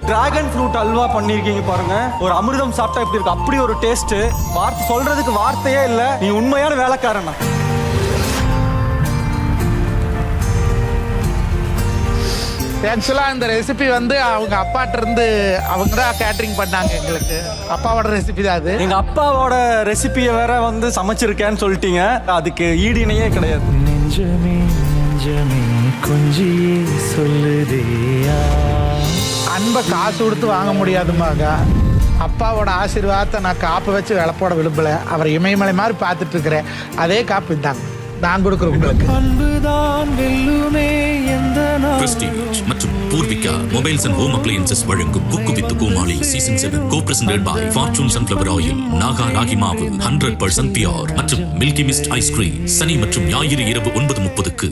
Dragon fruit halwa பண்ணிருக்கீங்க பாருங்க. ஒரு அமிர்தம் சாப்பிட்டா எப்படி இருக்கு அப்படி ஒரு டேஸ்ட். வார்த்தை சொல்றதுக்கு வார்த்தையே இல்ல. நீ உண்மையான வேலைக்காரனா? ஆக்சுவலாக இந்த ரெசிபி வந்து அவங்க அப்பாட்ட இருந்து அவங்க தான் கேட்டரிங் பண்ணாங்க. எங்களுக்கு அப்பாவோட ரெசிபி தான் அது. எங்க அப்பாவோட ரெசிபியை வேற வந்து சமைச்சிருக்கேன்னு சொல்லிட்டீங்க. அதுக்கு ஈடு இணையே கிடையாது. நெஞ்சமே நெஞ்சமே கொஞ்சியே சொல்லுதேயா. அன்பை காசு கொடுத்து வாங்க முடியாதுமாங்க. அப்பாவோட ஆசீர்வாதத்தை நான் காப்பு வச்சு விளப்போட விரும்பல. அவர் இமயமலை மாதிரி பார்த்துட்டு இருக்கிறேன். அதே காப்பு இதாங்க நான் கொடுக்குறேன் உங்களுக்கு. அன்புதான் வெல்லுமே எந்த பிரஸ்டீஜ் மற்றும் Poorvika mobiles and home appliances வழங்கும் cook with Comali season 7 co-presented by Fortune Sunflower Oil, Naga ராகி மாவு 100% பியூர் மற்றும் மில்கி மிஸ்ட் ஐஸ்கிரீம். சனி மற்றும் ஞாயிறு இரவு 9:30க்கு.